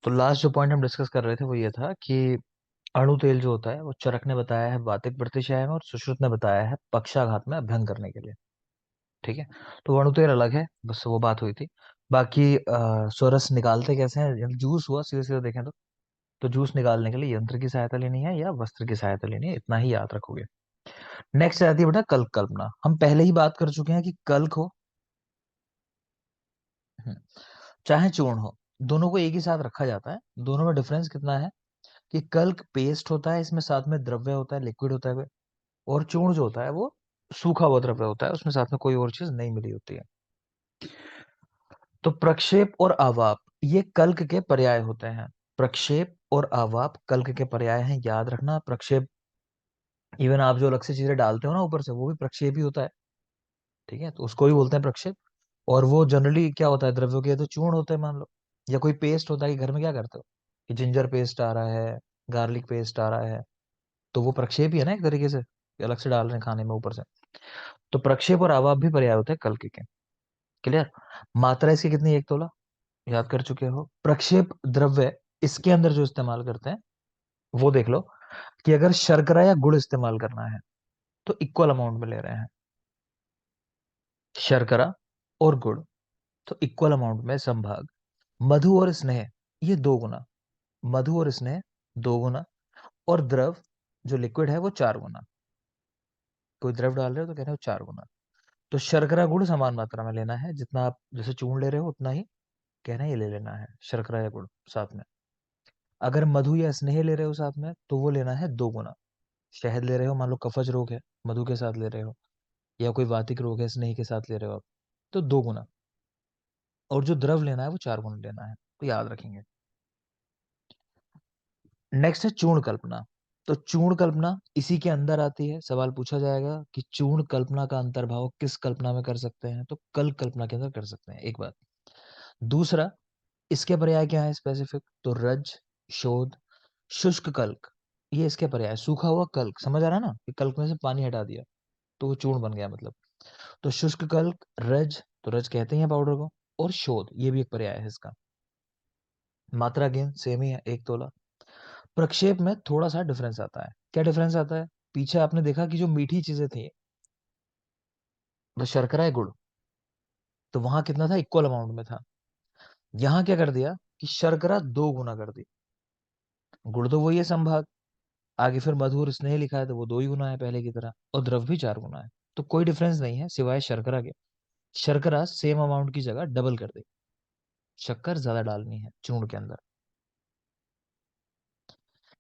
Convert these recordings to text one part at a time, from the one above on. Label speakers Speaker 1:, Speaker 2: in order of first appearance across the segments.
Speaker 1: तो लास्ट जो पॉइंट हम डिस्कस कर रहे थे वो ये था कि अणु तेल जो होता है वो चरक ने बताया है वातिक प्रतिशय में और सुश्रुत ने बताया है पक्षाघात में अभ्यंग करने के लिए। ठीक है। तो अणु तेल अलग है, बस वो बात हुई थी। बाकी स्वरस निकालते कैसे हैं, जूस हुआ सीधे सीधे देखें तो जूस निकालने के लिए यंत्र की सहायता लेनी है या वस्त्र की सहायता लेनी है, इतना ही याद रखोगे। नेक्स्ट आती है बेटा कल्क कल्पना। हम पहले ही बात कर चुके हैं कि कल्क हो हम्म, चाहे चूर्ण हो, दोनों को एक ही साथ रखा जाता है। दोनों में डिफरेंस कितना है कि कल्क पेस्ट होता है, इसमें साथ में द्रव्य होता है, लिक्विड होता है, और चूर्ण जो होता है वो सूखा हुआ द्रव्य होता है, उसमें साथ में कोई और चीज नहीं मिली होती है। तो प्रक्षेप और आवाप ये कल्क के पर्याय होते हैं। प्रक्षेप और आवाप कल्क के पर्याय हैं, याद रखना। प्रक्षेप इवन आप जो अलग से चीजें डालते हो ना ऊपर से, वो भी प्रक्षेप ही होता है। ठीक है, तो उसको ही बोलते हैं प्रक्षेप। और वो जनरली क्या होता है, द्रव्यों के तो चूर्ण होते हैं मान लो, या कोई पेस्ट होता है कि घर में क्या करते हो कि जिंजर पेस्ट आ रहा है, गार्लिक पेस्ट आ रहा है, तो वो प्रक्षेप ही है ना एक तरीके से, कि अलग से डाल रहे हैं खाने में ऊपर से। तो प्रक्षेप और आवाप भी पर्याय होते हैं कल्कि के। क्लियर। मात्रा इसकी कितनी, 1 तोला, याद कर चुके हो। प्रक्षेप द्रव्य इसके अंदर जो इस्तेमाल करते हैं वो देख लो, कि अगर शर्करा या गुड़ इस्तेमाल करना है तो इक्वल अमाउंट में ले रहे हैं। शर्करा और गुड़ तो इक्वल अमाउंट में समभाग। मधु और स्नेह ये 2 गुना। मधु और स्नेह 2 गुना। और द्रव जो लिक्विड है वो 4 गुना। कोई द्रव डाल रहे हो तो कह रहे हो 4 गुना। तो शर्करा गुड़ समान मात्रा में लेना है, जितना आप जैसे चूर्ण ले रहे हो उतना ही कह रहे हैं ये ले लेना है, शर्करा या गुड़ साथ में। अगर मधु या स्नेह ले रहे हो साथ में तो वो लेना है 2 गुना। शहद ले रहे हो, मान लो कफज रोग है, मधु के साथ ले रहे हो, या कोई वातिक रोग है स्नेह के साथ ले रहे हो आप, तो 2 गुना। और जो द्रव लेना है वो 4 गुना लेना है, तो याद रखेंगे। नेक्स्ट है चूर्ण कल्पना। तो चूर्ण कल्पना इसी के अंदर आती है। सवाल पूछा जाएगा कि चूर्ण कल्पना का अंतर्भाव किस कल्पना में कर सकते हैं, तो कल्प कल्पना के अंदर कर सकते हैं, एक बात। दूसरा, इसके पर्याय क्या है स्पेसिफिक, तो रज, शोध, शुष्क कल्क, ये इसके पर्याय। सूखा हुआ कल्क, समझ आ रहा है ना, कि कल्क में से पानी हटा दिया तो वो चूर्ण बन गया मतलब। तो शुष्क कल्क, रज, तो रज कहते हैं पाउडर को, और शोध ये भी एक पर्याय है इसका। मात्रा गेन सेम ही है, 1 तोला। प्रक्षेप में थोड़ा सा डिफरेंस आता है। क्या डिफरेंस आता है, पीछे आपने देखा कि जो मीठी चीजें थी, वो शर्करा है, गुड़, तो वहां कितना था, इक्वल अमाउंट में था। यहाँ क्या कर दिया कि शर्करा 2 गुना कर दी, गुड़ तो वही है संभाग। आगे फिर मधु और स्नेह लिखा है तो वो 2 ही गुना है पहले की तरह, और द्रव भी 4 गुना है। तो कोई डिफरेंस नहीं है सिवाय शर्करा के। शर्करा सेम अमाउंट की जगह डबल कर दे, शक्कर ज्यादा डालनी है चूर्ण के अंदर।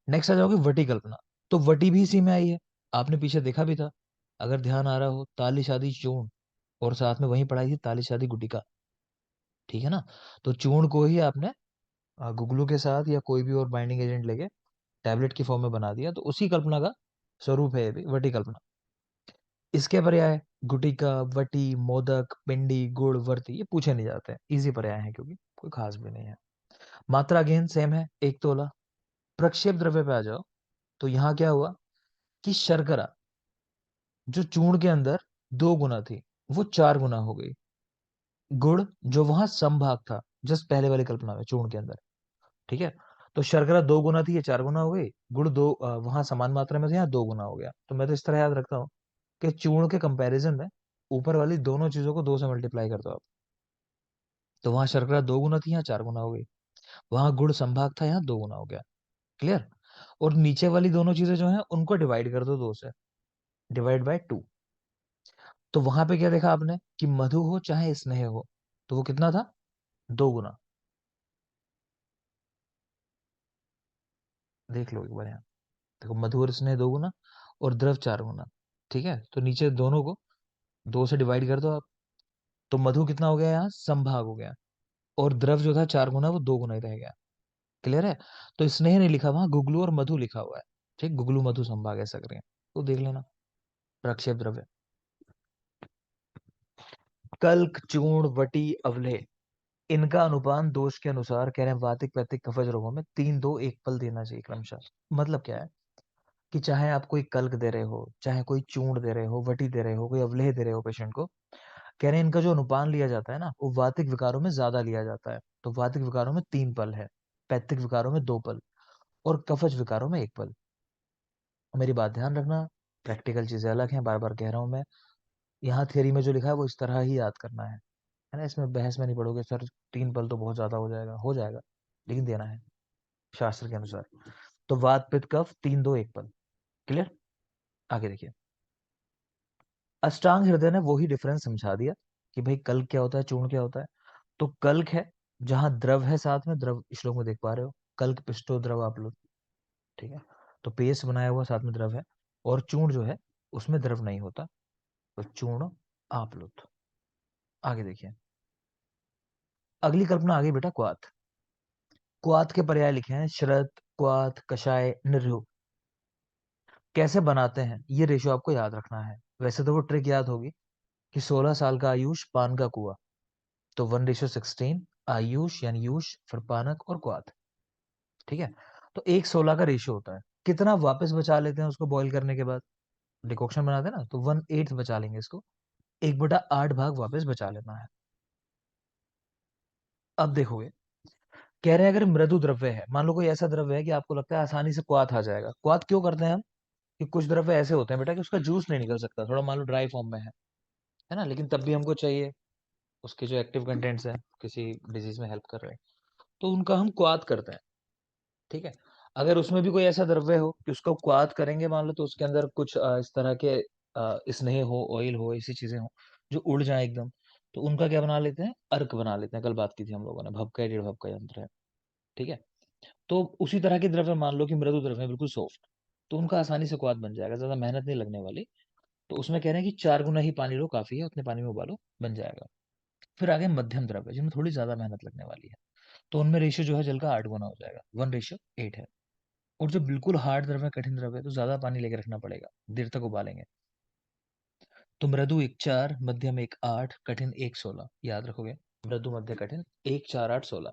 Speaker 1: नेक्स्ट आ जाओगे वटी कल्पना। तो वटी भी इसी में आई है, आपने पीछे देखा भी था, अगर ध्यान आ रहा हो, ताली शादी चूर्ण, और साथ में वही पढ़ाई थी ताली शादी गुटिका। ठीक है ना। तो चूर्ण को ही आपने गुगलू के साथ या कोई भी और बाइंडिंग एजेंट लेके टैबलेट की फॉर्म में बना दिया, तो उसी कल्पना का स्वरूप है ये भी, वटी कल्पना। इसके पर्याय गुटिका, वटी, मोदक, पिंडी, गुड़, वर्ती ये पूछे नहीं जाते हैं, इजी पर्याय हैं क्योंकि कोई खास भी नहीं है। मात्रा गेन सेम है, 1 तोला। प्रक्षेप द्रव्य पे आ जाओ, तो यहाँ क्या हुआ कि शर्करा जो चूर्ण के अंदर 2 गुना थी वो 4 गुना हो गई। गुड़ जो वहां समभाग था, जस्ट पहले वाली कल्पना में चूर्ण के अंदर, ठीक है, तो शर्करा 2 गुना थी, ये 4 गुना हो गई। गुड़ वहां समान मात्रा में थे, यहाँ 2 गुना हो गया। तो मैं तो इस तरह याद रखता हूँ कि चूर्ण के कंपैरिजन में ऊपर वाली दोनों चीजों को 2 से मल्टीप्लाई कर दो आप। तो वहां शर्करा 2 गुना थी, यहाँ 4 गुना हो गई। वहां गुड़ संभाग था, यहाँ 2 गुना हो गया। क्लियर। और नीचे वाली दोनों चीजें जो है उनको डिवाइड कर दो 2 से, डिवाइड बाय 2। तो वहां पे क्या देखा आपने कि मधु हो चाहे स्नेह हो, तो वो कितना था, 2 गुना। देख लो एक बार यहाँ, देखो मधु और स्नेह 2 गुना, और द्रव 4 गुना। ठीक है, तो नीचे दोनों को 2 से डिवाइड कर दो आप। तो मधु कितना हो गया, यहाँ समभाग हो गया, और द्रव जो था 4 गुना वो 2 गुना ही रह गया। क्लियर है। तो स्नेह नहीं लिखा, वहां गुगलू और मधु लिखा हुआ है। ठीक, गुगलू मधु संभाग ऐसा करें, तो देख लेना। प्रक्षेप द्रव्य, कल्क, चूर्ण, वटी, अवलेह, इनका अनुपान दोष के अनुसार कह रहे हैं वातिक पैतिक कफज रोगों में 3 2 1 पल देना चाहिए क्रमशः। मतलब क्या है कि चाहे आप कोई कल्क दे रहे हो, चाहे कोई चूर्ण दे रहे हो, वटी दे रहे हो, कोई अवलेह दे रहे हो पेशेंट को, कह रहे हैं इनका जो अनुपान लिया जाता है ना वो वातिक विकारों में ज्यादा लिया जाता है। तो वातिक विकारों में 3 पल है। पैत्तिक विकारों में 2 पल और कफज विकारों में 1 पल। मेरी बात ध्यान रखना, प्रैक्टिकल चीज़ें अलग हैं, बार-बार कह रहा हूँ मैं। यहाँ थ्योरी में जो लिखा है वो इस तरह ही याद करना है ना? इसमें बहस में नहीं पड़ोगे, सर 3 पल तो बहुत ज़्यादा हो जाएगा, लेकिन देना है शास्त्र के अनुसार। तो वात, पित्त, कफ 3, 2, 1 पल। क्लियर? आगे देखिए। अष्टांग हृदय ने वो ही डिफरेंस समझा दिया कि भाई कल्क क्या होता है, चूर्ण क्या होता है। तो कल्क है जहां द्रव है, साथ में द्रव श्लोक में देख पा रहे हो, कल्क पिष्टो द्रव आपलुत, ठीक है। तो पेस्ट बनाया हुआ साथ में द्रव है, और चूर्ण जो है उसमें द्रव नहीं होता, तो चूर्ण आपलुत। आगे देखिए, अगली कल्पना आ गई बेटा, क्वाथ। क्वाथ के पर्याय लिखे हैं श्रत, क्वाथ, कषाय, निर्हु। कैसे बनाते हैं ये रेशियो आपको याद रखना है। वैसे तो वो ट्रिक याद होगी कि 16 साल का आयुष, पान का कुआं, तो 1:16 आयुष यानी यूष, फिर पानक और क्वाथ, ठीक है। तो 1:16 का रेशियो होता है। कितना वापस बचा लेते हैं उसको बॉईल करने के बाद, डिकॉक्शन बनाते हैं ना, तो 1/8 बचा लेंगे इसको, 1/8 भाग वापस बचा लेना है। अब देखोगे, कह रहे हैं अगर मृदु द्रव्य है, मान लो कोई ऐसा द्रव्य है कि आपको लगता है आसानी से क्वाथ आ जाएगा। क्वाथ क्यों करते हैं हम? कि कुछ द्रव्य ऐसे होते हैं बेटा कि उसका जूस नहीं निकल सकता, थोड़ा मान लो ड्राई फॉर्म में है ना, लेकिन तब भी हमको चाहिए, उसके जो एक्टिव कंटेंट्स हैं किसी डिजीज में हेल्प कर रहे हैं, तो उनका हम क्वाथ करते हैं, ठीक है। अगर उसमें भी कोई ऐसा द्रव्य हो कि उसको क्वाथ करेंगे मान लो, तो उसके अंदर कुछ इस तरह के स्नेह हो, ऑयल हो, ऐसी चीजें हो जो उड़ जाए एकदम, तो उनका क्या बना लेते हैं, अर्क बना लेते हैं। कल बात की थी हम लोगों ने, भपका डेढ़ भपका यंत्र है, ठीक है। तो उसी तरह के द्रव्य मान लो कि मृदु द्रव्य है, बिल्कुल सॉफ्ट, तो उनका आसानी से क्वाथ बन जाएगा, ज्यादा मेहनत नहीं लगने वाली। तो उसमें कह रहे हैं कि 4 गुना ही पानी लो, काफी है, उतने पानी में उबालो, बन जाएगा। फिर आगे मध्यम द्रव्य जिनमें थोड़ी ज्यादा मेहनत लगने वाली है, तो उनमें रेशियो जो है जल का 8 गुना हो जाएगा, 1:8 है। और जो बिल्कुल हार्ड द्रव्य, कठिन द्रव्य है, तो ज्यादा पानी लेके रखना पड़ेगा, देर तक उबालेंगे। तो मृदु 1, 4, मध्यम 1, 8, कठिन 1, 16 याद रखोगे। मृदु, मध्य, कठिन 1, 4, 8, 16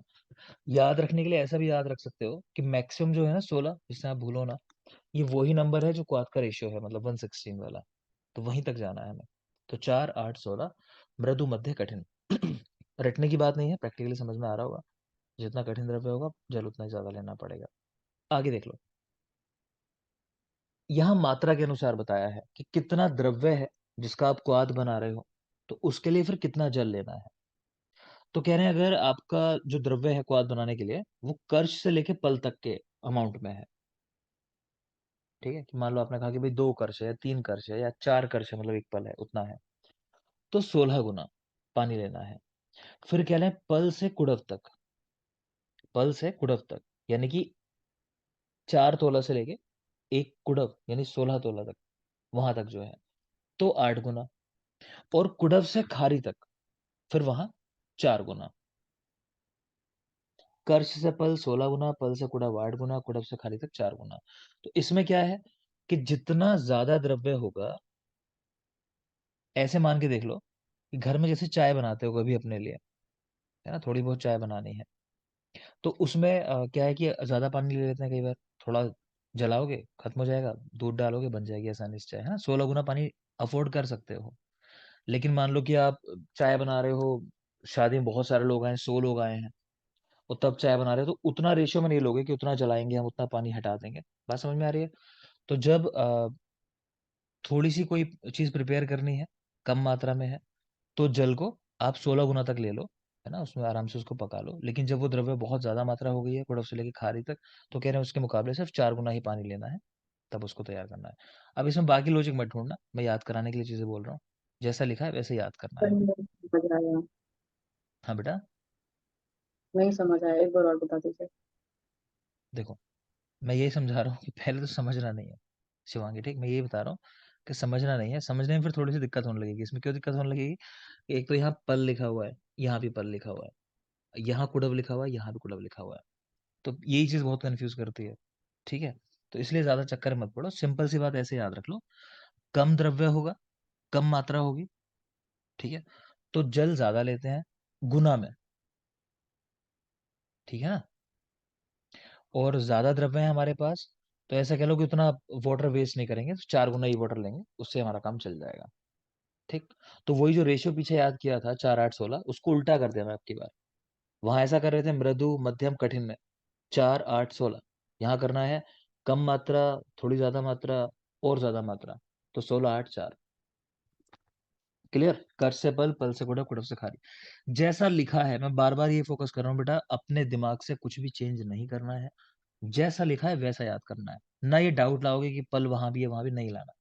Speaker 1: याद रखने के लिए ऐसा भी याद रख सकते हो कि मैक्सिमम जो है ना 16, जिससे आप भूलो ना, ये वही नंबर है जो क्वाथ का रेशियो है, मतलब 1:16 वाला, तो वहीं तक जाना है हमें। तो 4, 8, 16 मृदु, मध्य, कठिन। रटने की बात नहीं है, प्रैक्टिकली समझ में आ रहा होगा। जितना कठिन द्रव्य होगा जल उतना ही ज्यादा लेना पड़ेगा। आगे देख लो, यहाँ मात्रा के अनुसार बताया है कि कितना द्रव्य है जिसका आप क्वाथ बना रहे हो, तो उसके लिए फिर कितना जल लेना है। तो कह रहे हैं अगर आपका जो द्रव्य है क्वाथ बनाने के लिए, वो कर्श से लेके पल तक के अमाउंट में है, ठीक है। कि मान लो आपने कहा कि भाई 2 कर्श है, या 3 कर्श है, या 4 कर्श है, मतलब 1 पल है, उतना है, तो 16 गुना पानी लेना है। फिर कह रहे हैं पल से कुड़व तक, पल से कुड़व तक यानी कि 4 तोला से लेके 1 कुड़व यानी 16 तोला तक, वहां तक जो है, तो 8 गुना। और कुड़व से खारी तक, फिर वहां 4 गुना। कर्श से पल 16 गुना, पल से कुड़व 8 गुना, कुड़व से खारी तक 4 गुना। तो इसमें क्या है कि जितना ज्यादा द्रव्य होगा, ऐसे मान के देख लो कि घर में जैसे चाय बनाते हो कभी अपने लिए, है ना, थोड़ी बहुत चाय बनानी है, तो उसमें क्या है कि ज्यादा पानी ले लेते हैं कई बार, थोड़ा जलाओगे खत्म हो जाएगा, दूध डालोगे बन जाएगी आसानी से चाय, है ना, 16 गुना पानी अफोर्ड कर सकते हो। लेकिन मान लो कि आप चाय बना रहे हो, शादी में बहुत सारे लोग आए, 100 लोग आए हैं, और तब चाय बना रहे हो, तो उतना रेशियो में नहीं लोगे कि उतना जलाएंगे हम, उतना पानी हटा देंगे। बात समझ में आ रही है? तो जब थोड़ी सी कोई चीज प्रिपेयर करनी है, कम मात्रा में है, तो जल को आप 16 गुना तक ले लो, है ना, उसमें आराम से उसको पका लो। लेकिन जब वो द्रव्य बहुत ज्यादा मात्रा हो गई है, कुड़व से लेके खारी तक, तो कह रहे हैं उसके मुकाबले सिर्फ 4 गुना ही पानी लेना है, तब उसको तैयार करना है। अब इसमें बाकी लॉजिक मत ढूंढना, मैं याद कराने के लिए चीजें बोल रहा हूँ, जैसा लिखा है वैसे याद करना है।
Speaker 2: पर नहीं समझ आया।
Speaker 1: हाँ बेटा।
Speaker 2: नहीं समझ आया, एक बार और बता दीजिए।
Speaker 1: देखो, मैं यही समझा रहा हूँ कि पहले तो समझना नहीं है शिवांगी, ठीक, मैं यही बता रहा हूँ कि समझना नहीं है। समझने में फिर थोड़ी सी दिक्कत होने लगेगी। इसमें क्यों दिक्कत होने लगेगी? एक तो यहाँ पल लिखा हुआ है, यहाँ भी पल लिखा हुआ है, यहाँ कुड़व लिखा हुआ है, यहाँ भी कुड़व लिखा हुआ है, तो यही चीज बहुत कंफ्यूज करती है, ठीक है। तो इसलिए ज्यादा चक्कर में मत पड़ो, सिंपल सी बात ऐसे याद रख लो, कम द्रव्य होगा, कम मात्रा होगी, ठीक है, तो जल ज्यादा लेते हैं गुना में, ठीक है ना। और ज्यादा द्रव्य है हमारे पास, तो ऐसा कह लो कि उतना वाटर वेस्ट नहीं करेंगे, तो 4 गुना ही वाटर लेंगे, उससे हमारा काम चल जाएगा, ठीक। तो वही जो रेशियो पीछे याद किया था 4, 8, 16, उसको उल्टा कर दिया मैं आपकी बार। वहां ऐसा कर रहे थे मृदु, मध्यम, कठिन में, 4 8 16 यहाँ करना है कम मात्रा, थोड़ी ज्यादा मात्रा और ज्यादा मात्रा, तो 16 8 4। क्लियर? कर से पल, पल से कुड़व, कुड़व से खारी। जैसा लिखा है, मैं बार बार ये फोकस कर रहा हूँ बेटा, अपने दिमाग से कुछ भी चेंज नहीं करना है, जैसा लिखा है वैसा याद करना है। ना ये डाउट लाओगे कि पल वहां भी है वहां भी, नहीं लाना।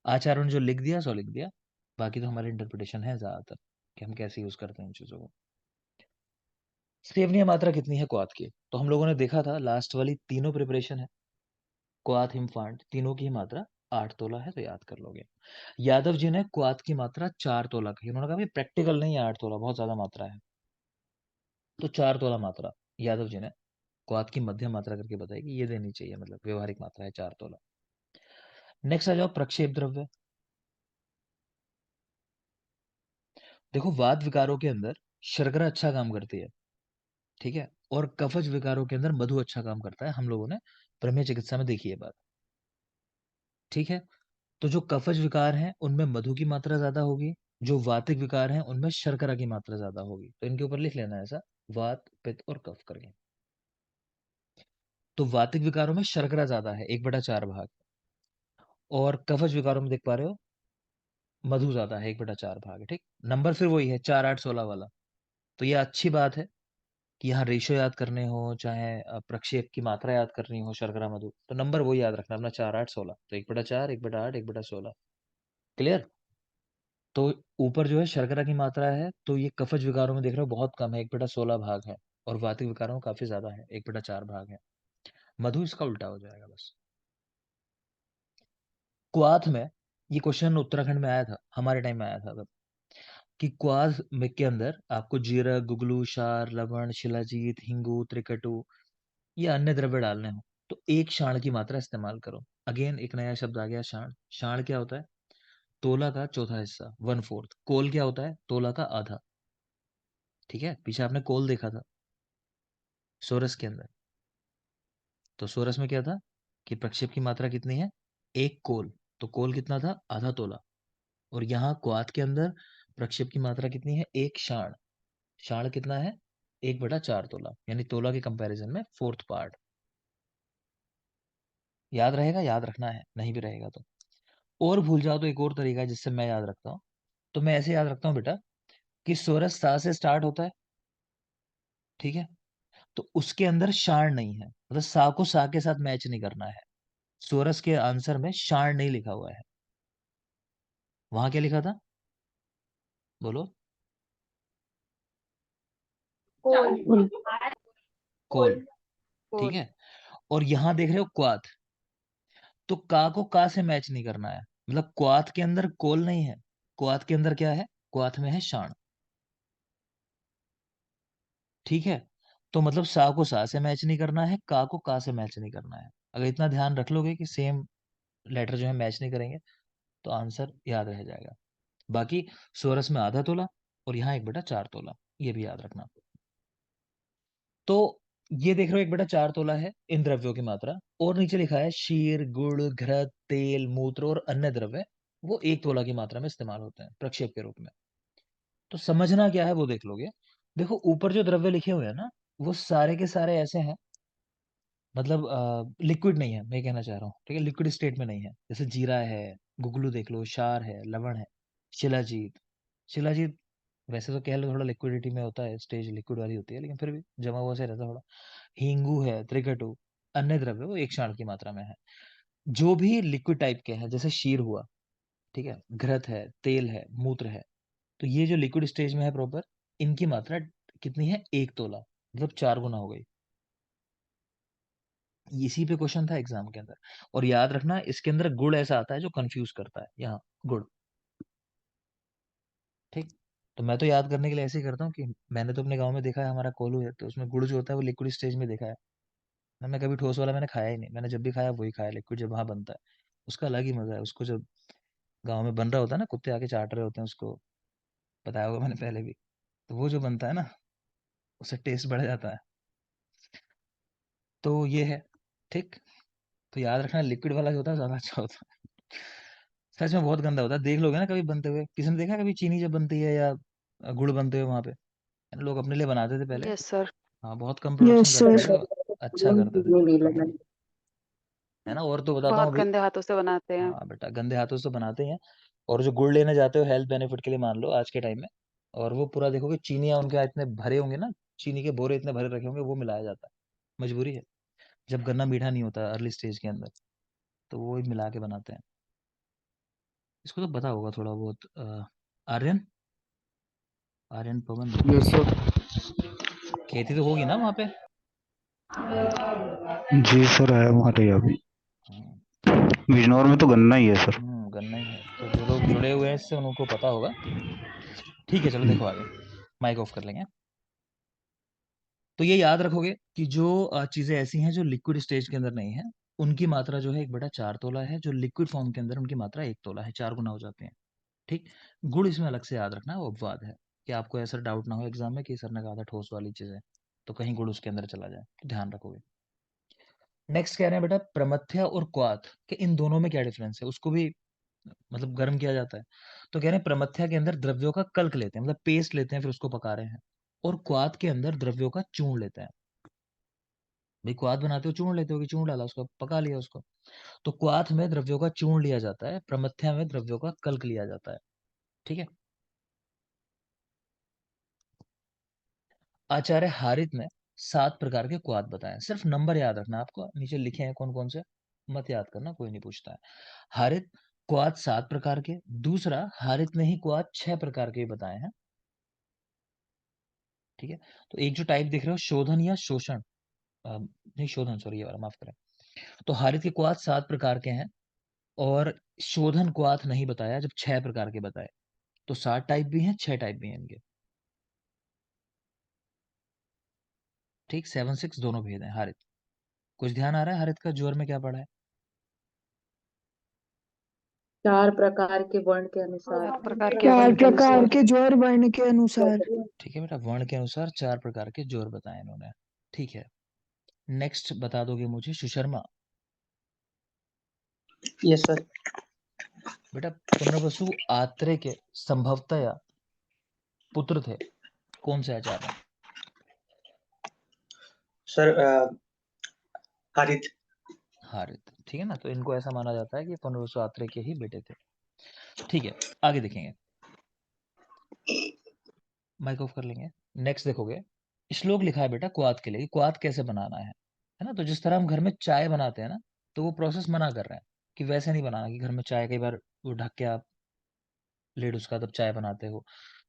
Speaker 1: आचार्यों ने जो लिख दिया सो लिख दिया, बाकी तो हमारी इंटरप्रिटेशन है ज्यादातर कि हम कैसे यूज करते हैं इन चीजों को। सेवनीय मात्रा कितनी है क्वाथ की? तो हम लोगों ने देखा था लास्ट वाली तीनों प्रिपरेशन है, क्वाथ हिमफांड तीनों की मात्रा 8 तोला है, तो याद कर लोगे। यादव जी ने क्वाथ की मात्रा 4 तोला कही, उन्होंने कहा प्रैक्टिकल नहीं है 8 तोला, बहुत ज्यादा मात्रा है, तो 4 तोला मात्रा यादव जी ने क्वाथ की मध्यम मात्रा करके बताई कि ये देनी चाहिए, मतलब व्यवहारिक मात्रा है 4 तोला। नेक्स्ट आ जाओ प्रक्षेप द्रव्य। देखो वात विकारों के अंदर शर्करा अच्छा काम करती है, ठीक है, और कफज विकारों के अंदर मधु अच्छा काम करता है, हम लोगों ने प्रमेय चिकित्सा में देखी है बात, ठीक है। तो जो कफज विकार हैं उनमें मधु की मात्रा ज्यादा होगी, जो वातिक विकार हैं उनमें शर्करा की मात्रा ज्यादा होगी, तो इनके ऊपर लिख लेना है ऐसा, वात पित्त और कफ करके। तो वातिक विकारों में शर्करा ज्यादा है, 1/4 भाग, और कफज विकारों में देख पा रहे हो मधु ज्यादा है, 1/4 भाग है, ठीक। नंबर फिर वही है 4 8 16 वाला। तो ये अच्छी बात है कि यहाँ रेशो याद करने हो, चाहे प्रक्षेप की मात्रा याद करनी हो, शर्करा मधु, तो नंबर वही याद रखना अपना 4 8 16, तो 1/4 1/8 1/16। क्लियर? तो ऊपर जो है शर्करा की मात्रा है, तो ये कफज विकारों में देख रहे हो बहुत कम है, 1/16 भाग है, और वातिक विकारों में काफी ज्यादा है, 1/4 भाग है। मधु इसका उल्टा हो जाएगा बस। क्वाथ में ये क्वेश्चन उत्तराखंड में आया था, हमारे टाइम में आया था तब, कि क्वाथ में के अंदर आपको जीरा, गुगलू, क्षार, लवण, शिलाजीत, हिंगू, त्रिकटु या अन्य द्रव्य डालने हो, तो 1 शाण की मात्रा इस्तेमाल करो। अगेन एक नया शब्द आ गया, शाण। शाण क्या होता है? तोला का चौथा हिस्सा, 1/4। कोल क्या होता है? तोला का आधा। ठीक है, पीछे आपने कोल देखा था सोरस के अंदर, तो सोरस में क्या था कि प्रक्षेप की मात्रा कितनी है? 1 कोल, तो कोल कितना था? आधा तोला। और यहाँ क्वाथ के अंदर प्रक्षेप की मात्रा कितनी है? 1 शाण। शाण कितना है? 1/4 तोला, यानी तोला के कंपैरिजन में फोर्थ पार्ट। याद रहेगा? याद रखना है, नहीं भी रहेगा तो और भूल जाओ तो एक और तरीका है जिससे मैं याद रखता हूँ। तो मैं ऐसे याद रखता हूँ बेटा कि सोरस सा से स्टार्ट होता है, ठीक है, तो उसके अंदर शाण नहीं है, मतलब सा को सा के साथ मैच नहीं करना है। सोरस के आंसर में शाण नहीं लिखा हुआ है, वहां क्या लिखा था? बोलो।
Speaker 2: कोल।
Speaker 1: कोल। ठीक
Speaker 2: कोल।
Speaker 1: है, और यहां देख रहे हो क्वाथ, तो का को का से मैच नहीं करना है, मतलब क्वाथ के अंदर कोल नहीं है, क्वाथ के अंदर क्या है? क्वाथ में है शाण, ठीक है। तो मतलब सा को सा से मैच नहीं करना है, का को का से मैच नहीं करना है। अगर इतना ध्यान रख लोगे कि सेम लेटर जो है मैच नहीं करेंगे, तो आंसर याद रह जाएगा। बाकी सोरस में आधा तोला और यहाँ 1/4 तोला, ये भी याद रखना। तो ये देख रहे हो 1/4 तोला है इन द्रव्यों की मात्रा, और नीचे लिखा है क्षीर, गुड़, घृत, तेल, मूत्र और अन्य द्रव्य वो 1 तोला की मात्रा में इस्तेमाल होते हैं प्रक्षेप के रूप में। तो समझना क्या है वो देख लोगे। देखो ऊपर जो द्रव्य लिखे हुए हैं ना, वो सारे के सारे ऐसे हैं, मतलब लिक्विड नहीं है, मैं कहना चाह रहा हूँ, ठीक है, लिक्विड स्टेट में नहीं है। जैसे जीरा है, गुगलू देख लो, क्षार है, लवण है, शिलाजीत। शिलाजीत वैसे तो कह लो थोड़ा लिक्विडिटी में होता है, स्टेज लिक्विड वाली होती है, लेकिन फिर भी जमा हुआ से रहता है थोड़ा। हींगू है, त्रिकटु, अन्य द्रव्य वो 1 क्षार की मात्रा में है। जो भी लिक्विड टाइप के हैं, जैसे शीर हुआ, ठीक है, घृत है, तेल है, मूत्र है, तो ये जो लिक्विड स्टेज में है प्रॉपर, इनकी मात्रा कितनी है? 1 तोला, मतलब 4 गुना हो गई। इसी पे क्वेश्चन था एग्जाम के अंदर। और याद रखना इसके अंदर गुड़ ऐसा आता है जो कंफ्यूज करता है, यहाँ गुड़, ठीक। तो मैं तो याद करने के लिए ऐसे ही करता हूँ कि मैंने तो अपने गांव में देखा है, हमारा कोलू है, तो उसमें गुड़ जो होता है वो लिक्विड स्टेज में देखा है। मैं कभी ठोस वाला मैंने खाया ही नहीं, मैंने जब भी खाया वही खाया लिक्विड, जब वहां बनता है उसका अलग ही मजा है। उसको जब गाँव में बन रहा होता है ना, कुत्ते आके चाट रहे होते हैं उसको, बताया होगा मैंने पहले भी, तो वो जो बनता है ना, उससे टेस्ट बढ़ जाता है। तो ये है, ठीक। तो याद रखना लिक्विड वाला जो होता है ज्यादा अच्छा होता है, सच में बहुत गंदा होता है। देख लोगे ना कभी बनते हुए, किसी ने देखा कभी चीनी जब बनती है या गुड़ बनते हुए वहां पे, लोग अपने लिए बनाते थे पहले।
Speaker 3: Yes sir.
Speaker 1: हाँ, बहुत कम
Speaker 3: यस
Speaker 1: प्रोडक्शन करते
Speaker 3: सर।
Speaker 1: थे, अच्छा करते थे,
Speaker 2: नहीं लगा।
Speaker 1: है ना। और तो बताता हूँ
Speaker 3: बहुत
Speaker 1: अभी।
Speaker 3: गंदे हाथों से बनाते हैं।
Speaker 1: हाँ बेटा, गंदे हाथों से बनाते हैं। और जो गुड़ लेने जाते हो हेल्थ बेनिफिट के लिए, मान लो आज के टाइम में, और वो पूरा देखोगे चीनियाँ उनके इतने भरे होंगे ना, चीनी के बोरे इतने भरे रखे होंगे, वो मिलाया जाता है। मजबूरी है, जब गन्ना मीठा नहीं होता अर्ली स्टेज के अंदर, तो वो ही मिला के बनाते हैं। इसको तो पता होगा थोड़ा बहुत। आर्यन, आर्यन पवन बेटा,
Speaker 4: यस सर।
Speaker 1: खेती तो होगी ना वहाँ पे?
Speaker 4: जी सर है हमारे यहाँ भी।
Speaker 1: हम्म,
Speaker 4: बिजनौर में तो गन्ना ही है सर।
Speaker 1: गन्ना ही है, तो जो लोग जुड़े हुए हैं इससे उनको पता होगा। ठीक है, चलो देखो आगे, माइक ऑफ कर लेंगे। तो ये याद रखोगे कि जो चीजें ऐसी हैं जो लिक्विड स्टेज के अंदर नहीं है, उनकी मात्रा जो है 1/4 तोला है। जो लिक्विड फॉर्म के अंदर उनकी मात्रा 1 तोला है, 4 गुना हो जाते हैं। ठीक। गुड़ इसमें अलग से याद रखना है, वो अपवाद है, कि आपको ऐसा डाउट ना हो एग्जाम में कि सर ने कहा था ठोस वाली चीजें, तो कहीं गुड़ उसके अंदर चला जाए, तो ध्यान रखोगे। नेक्स्ट कह रहे हैं बेटा, प्रमथ्या और क्वाथ के इन दोनों में क्या डिफरेंस है, उसको भी मतलब गर्म किया जाता है। तो कह रहे हैं प्रमथ्या के अंदर द्रव्यों का कल्क लेते हैं, मतलब पेस्ट लेते हैं, फिर उसको पका रहे हैं। और क्वाथ के अंदर द्रव्यों का चूर्ण लेते हैं। भाई क्वाथ बनाते हो चूर्ण लेते हो, कि चूर्ण डाला उसको पका लिया उसको। तो क्वाथ में द्रव्यों का चूर्ण लिया जाता है, प्रमथ्या में द्रव्यों का कल्क लिया जाता है। ठीक है। आचार्य हारित ने 7 प्रकार के क्वाथ बताए। सिर्फ नंबर याद रखना, आपको नीचे लिखे हैं कौन कौन से, मत याद करना, कोई नहीं पूछता है। हारित क्वाथ 7 प्रकार के। दूसरा, हारित ने ही क्वाथ 6 प्रकार के बताए हैं। ठीक है। तो एक जो टाइप दिख रहे हो, शोधन या शोषण, नहीं शोधन, सॉरी ये वाला माफ करें। तो हारित के क्वाथ 7 प्रकार के हैं, और शोधन क्वाथ नहीं बताया जब 6 प्रकार के बताए। तो 7 टाइप भी हैं, 6 टाइप भी हैं इनके। ठीक, 7 6 दोनों भेद हैं हारित। कुछ ध्यान आ रहा है हारित का ज्वर में क्या पढ़ा है?
Speaker 2: 4 प्रकार के वर्ण के अनुसार।
Speaker 3: 4 प्रकार के
Speaker 5: चार
Speaker 3: वर्ण के
Speaker 5: प्रकार
Speaker 3: अनुसार।
Speaker 5: के ज्वर वर्ण के अनुसार।
Speaker 1: ठीक है बेटा, वर्ण के अनुसार 4 प्रकार के ज्वर बताए इन्होंने। ठीक है। नेक्स्ट बता दोगे मुझे सुशर्मा?
Speaker 6: Yes sir.
Speaker 1: बेटा, पुनर्वसु आत्रेय के संभवतया पुत्र थे, कौन से आचार्य?
Speaker 6: सर हारित।
Speaker 1: हारित। ठीक है ना, तो इनको ऐसा माना जाता है कि पुनर्वसु आत्रेय के ही बेटे थे। ठीक है, आगे देखेंगे, माइक ऑफ कर लेंगे। नेक्स्ट देखोगे, श्लोक लिखा है बेटा क्वाथ के लिए, कि क्वाथ कैसे बनाना है ना। तो जिस तरह हम घर में चाय बनाते हैं ना, तो वो प्रोसेस मना कर रहे हैं कि वैसे नहीं बनाना, कि घर में चाय कई बार वो ढक के आप लेड उसका तब चाय बनाते हो,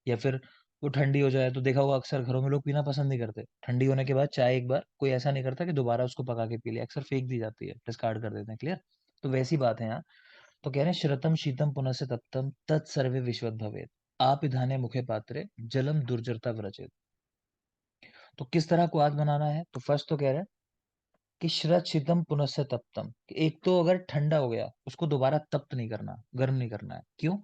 Speaker 1: या फिर वो ठंडी हो जाए, तो देखा होगा अक्सर घरों में लोग पीना पसंद नहीं करते। ठंडी होने के बाद चाय एक बार कोई ऐसा नहीं करता कि दोबारा उसको पका के पी ले, अक्सर फेंक दी जाती है, डिस्कार्ड कर देते हैं। क्लियर? तो वैसी बात है यहाँ। तो कह रहे हैं श्रतम शीतम पुनः तप्तम तत्सर्वे विश्वत भवेत, आप इधाने मुखे पात्रे जलम दुर्जरता व्रजेत। तो किस तरह क्वाथ बनाना है? तो फर्स्ट तो कह रहे हैं कि श्रत शीतम पुनः तप्तम, एक तो अगर ठंडा हो गया उसको दोबारा तप्त नहीं करना, गर्म नहीं करना है। क्यों?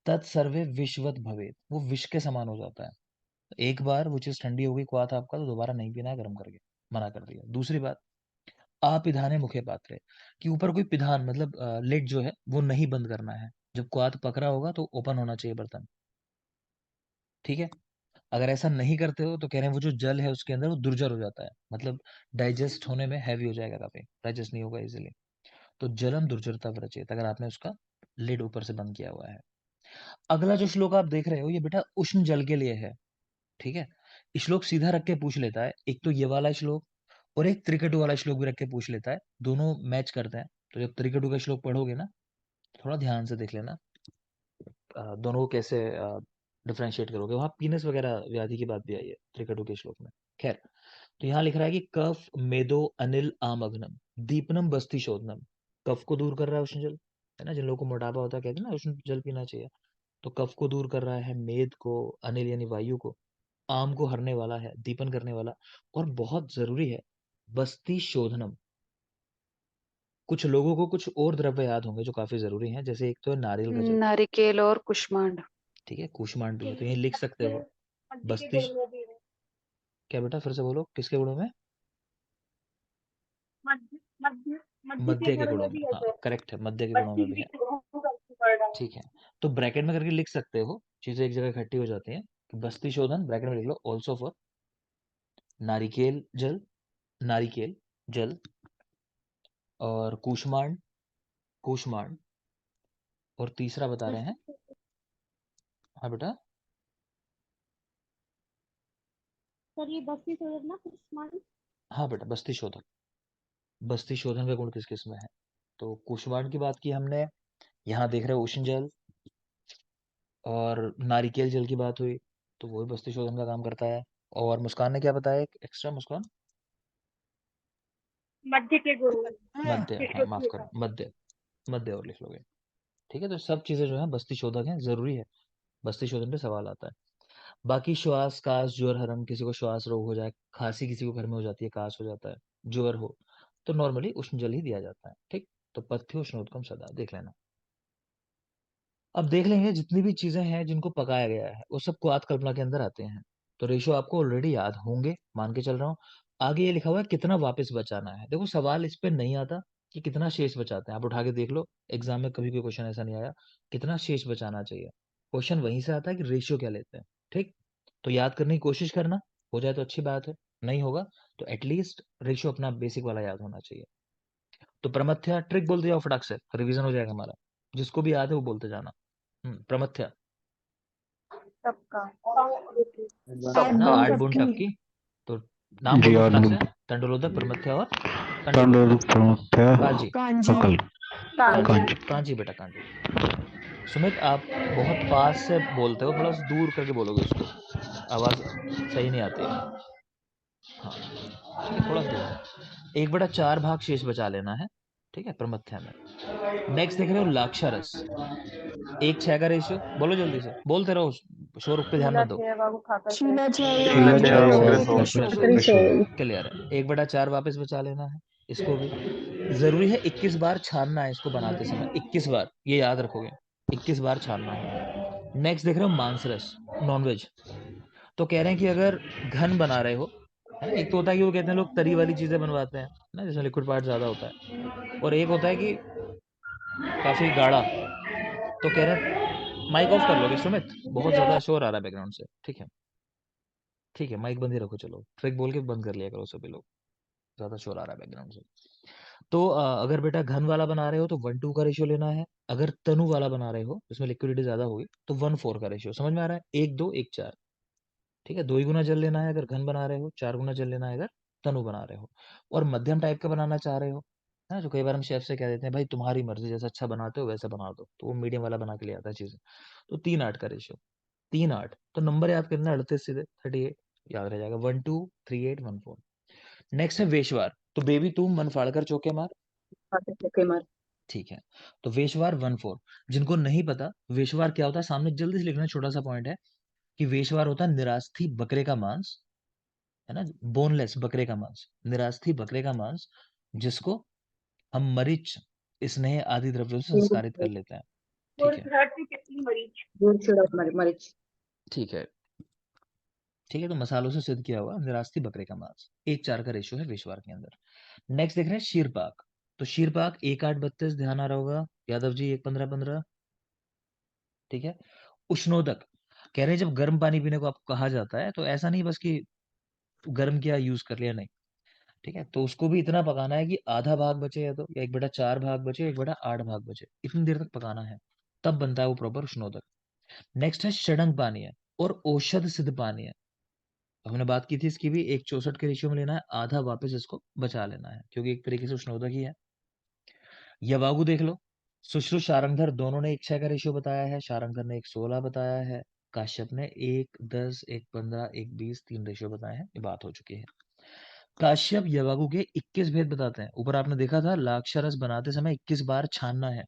Speaker 1: तत्सर्वे विश्वत भवेत, वो विष के समान हो जाता है। एक बार वो चीज ठंडी हो गई क्वाथ आपका, तो दोबारा नहीं पीना है गर्म करके, मना कर दिया। दूसरी बात, अपिधाने मुखे पात्रे, कि ऊपर कोई पिधान मतलब लिड जो है वो नहीं बंद करना है। जब क्वाथ पक रहा होगा तो ओपन होना चाहिए बर्तन। ठीक है। अगर ऐसा नहीं करते हो तो कह रहे हैं वो जो जल है उसके अंदर वो दुर्जर हो जाता है, मतलब डाइजेस्ट होने में हैवी हो जाएगा, काफी डाइजेस्ट नहीं होगा इजीली। तो जलम दुर्जरता व्रजेत, अगर आपने उसका लिड ऊपर से बंद किया हुआ है। अगला जो श्लोक आप देख रहे हो, ये बेटा उष्ण जल के लिए है। ठीक है। श्लोक सीधा रख के पूछ लेता है, एक तो ये वाला श्लोक, और एक त्रिकटु वाला श्लोक भी रख के पूछ लेता है, दोनों मैच करते हैं। तो जब त्रिकटु का श्लोक पढ़ोगे ना, थोड़ा ध्यान से देख लेना, दोनों को कैसे डिफरेंशिएट करोगे। वहां पीनस वगैरह व्याधि की बात भी आई है त्रिकटु के श्लोक में। खैर, तो यहाँ लिख रहा है कि कफ मेदो अनिल आमग्नम दीपनम बस्ती शोधनम, कफ को दूर कर रहा है उष्ण जल, है ना। जिन लोगों को मोटापा होता है कहते हैं ना उष्ण जल पीना चाहिए, तो कफ को दूर कर रहा है, मेद को, अनिल यानी वायु को, आम को हरने वाला है, दीपन करने वाला, और बहुत जरूरी है बस्ती शोधनम। कुछ लोगों को कुछ और द्रव्य याद होंगे जो काफी जरूरी हैं, जैसे एक तो है नारियल का जल।
Speaker 3: नारिकेल और कुष्मांड।
Speaker 1: ठीक है, कूष्मांड भी है, तो यही लिख सकते हो। बस्ती, क्या बेटा फिर से बोलो, किसके गुणों में? मध्य के गुणों में, हाँ करेक्ट है, मध्य के गुणों में भी है। ठीक है। तो ब्रैकेट में करके लिख सकते हो, चीजें एक जगह इकट्ठी हो जाती हैं। कि बस्ती शोधन ब्रैकेट में लिख लो, ऑल्सो फॉर नारिकेल जल, नारिकेल जल, और कूष्मांड, कूष्मांड, और तीसरा बता रहे हैं, हाँ बेटा,
Speaker 7: सर ये बस्ती शोधन ना कुष्मांड।
Speaker 1: हाँ बेटा, बस्ती शोधक। बस्ती शोधन का गुण किस किस में है? तो कूष्मांड की बात की हमने, यहाँ देख रहे हो उष्ण जल और नारिकेल जल की बात हुई, तो वो भी बस्ती शोधन का काम करता है। और मुस्कान ने क्या बताया एक्स्ट्रा? मुस्कान,
Speaker 7: मध्य के गुरु
Speaker 1: मध्य, हाँ माफ करो, मध्य, मध्य और लिख लोगे। ठीक है, तो सब चीजें जो है बस्ती शोधक हैं, जरूरी है, बस्ती शोधन पे सवाल आता है। बाकी श्वास, काश, ज्वर, हरम, किसी को श्वास रोग हो जाए, खांसी किसी को घर में हो जाती है, काश हो जाता है, ज्वर हो, तो नॉर्मली उष्ण जल ही दिया जाता है। ठीक, तो पथ्य उष्णोदकम सदा देख लेना। अब देख लेंगे जितनी भी चीजें हैं जिनको पकाया गया है वो सब क्वाथ कल्पना के अंदर आते हैं। तो रेशो आपको ऑलरेडी याद होंगे, मान के चल रहा हूँ। आगे ये लिखा हुआ है कितना वापस बचाना है। देखो सवाल इस पे नहीं आता कि कितना शेष बचाते हैं, आप उठा के देख लो, एग्जाम में कभी कोई क्वेश्चन ऐसा नहीं आया कितना शेष बचाना चाहिए। क्वेश्चन वहीं से आता है कि रेशियो क्या लेते हैं। ठीक, तो याद करने की कोशिश करना, हो जाए तो अच्छी बात है, नहीं होगा तो एटलीस्ट रेशियो अपना बेसिक वाला याद होना चाहिए। तो प्रमथ्या ट्रिक बोल दिया फटाक से, रिवीजन हो जाएगा हमारा, जिसको भी याद है वो बोलते जाना। प्रमथ्या
Speaker 7: सबका
Speaker 1: है ना,
Speaker 5: आठ
Speaker 1: आठ
Speaker 5: बूंद
Speaker 1: बूंद
Speaker 5: टपकी।
Speaker 1: टपकी। तो नाम
Speaker 4: जी
Speaker 1: बोल दो
Speaker 4: आठ
Speaker 1: फटाक से,
Speaker 4: बूंद।
Speaker 1: तंडुलोदक, प्रमथ्या और कंजक।
Speaker 4: तंडोलक, प्रमथ्या,
Speaker 1: कांजी,
Speaker 5: कांजी।
Speaker 4: अकल, कांजी।
Speaker 1: कांजी बेटा, कांजी। सुमित आप बहुत पास से बोलते हो, थोड़ा सा दूर करके बोलोगे उसको, आवाज सही नहीं आती है। हाँ ठीक है, थोड़ा सा दूर। 1/4 भाग शेष बचा लेना है, ठीक है, प्रमथ्या में। नेक्स्ट देख रहे हो लाक्षारस, 1:6 का रेशियो, बोलो जल्दी से, बोलते रहो, शोर पे ध्यान
Speaker 7: शीला
Speaker 1: मत दो।
Speaker 7: छह बाबू खाकर
Speaker 5: शीला छह
Speaker 4: शीला
Speaker 5: अग्रसोल
Speaker 4: छह और
Speaker 5: कृष्ण
Speaker 4: कृष्ण।
Speaker 1: क्लियर है, 1/4 वापस बचा लेना है। इसको भी जरूरी है 21 बार छानना है, इसको बनाते समय 21 बार, ये याद रखोगे, 21 बार छानना है। नेक्स्ट देख रहे हो मांसरस, नॉनवेज। तो कह रहे हैं कि अगर घन बना रहे हो, है ना, एक तो होता है कि वो कहते हैं लोग तरी वाली चीजें बनवाते हैं ना, जिसमें लिक्विड पार्ट ज्यादा होता है, और एक होता है कि काफी गाढ़ा। तो कह रहे हैं माइक ऑफ कर लोगे सुमित, बहुत ज्यादा शोर आ रहा है बैकग्राउंड से। ठीक है, ठीक है, माइक बंद ही रखो, चलो ट्रिक बोल के बंद कर लिया करो सभी लोग, ज्यादा शोर आ रहा है बैकग्राउंड से। तो अगर बेटा घन वाला बना रहे हो तो 1:2 का रेशियो लेना है। अगर तनु वाला बना रहे हो जिसमें लिक्विडिटी ज्यादा होगी तो 1:4 का रेशियो, समझ में आ रहा है, 1:2 1:4। ठीक है, 2 ही गुना जल लेना है अगर घन बना रहे हो, 4 गुना जल लेना है अगर तनु बना रहे हो। और मध्यम टाइप का बनाना चाह रहे हो, है ना, जो कई बार हम शेफ से कह देते हैं भाई तुम्हारी मर्जी, जैसा अच्छा बनाते हो वैसा बना दो, तो वो मीडियम वाला बना के ले आता है चीजें। तो 3:8 का रेशियो, 3:8। तो नंबर याद करना, 38 सीधे 38 याद रह जाएगा, 1:2 3:8 1:4। नेक्स्ट है वेशवार, तो बेबी तुम मन फाड़कर चौके मार।
Speaker 2: मार।
Speaker 1: ठीक है, तो वेशवार 1:4। जिनको नहीं पता वेशवार क्या होता है, सामने जल्दी से लिखना, छोटा सा पॉइंट है कि वेशवार होता है निरास्थी बकरे का मांस, है ना, बोनलेस बकरे का मांस, निरास्थी बकरे का मांस, जिसको हम मरीच, स्नेह आदि द्रव्यों से संस्कारित कर लेते हैं। ठीक है,
Speaker 2: दूध छिड़क मरीच।
Speaker 1: ठीक है, ठीक है, तो मसालों से सिद्ध किया हुआ निरास्थी बकरे का मांस, 1:4 का रेशियो है वेशवार के अंदर। नेक्स्ट देख रहे हैं शीरपाक, तो शीरपाक 1:8 32 ध्यान आ रहा होगा यादव जी, 1:15 15। ठीक है, उष्णोदक, कह रहे हैं जब गर्म पानी पीने को आपको कहा जाता है तो ऐसा नहीं बस कि गर्म किया यूज कर लिया, नहीं। ठीक है, तो उसको भी इतना पकाना है कि आधा भाग बचे, या तो या 1/4 भाग बचे, 1/8 भाग बचे, इतनी देर तक पकाना है, तब बनता है वो प्रॉपर उष्णोदक। नेक्स्ट है षडंग पानी है और औषध सिद्ध पानी है। हमने बात की थी इसकी भी, 1:64 के रेशियो में लेना है, आधा वापस इसको बचा लेना है, क्योंकि एक तरीके से उष्णोदक ही है। यवागु देख लो, सुश्रुत शारंगधर दोनों ने 1:6 का रेशियो बताया है, शारंगधर ने 1:16 बताया है, काश्यप ने 1:10 1:15 1:20 3 रेशियो बताए हैं, ये बात हो चुकी है। काश्यप यवागु के 21 भेद बताते हैं, ऊपर आपने देखा था लाक्षरस बनाते समय 21 बार छानना है।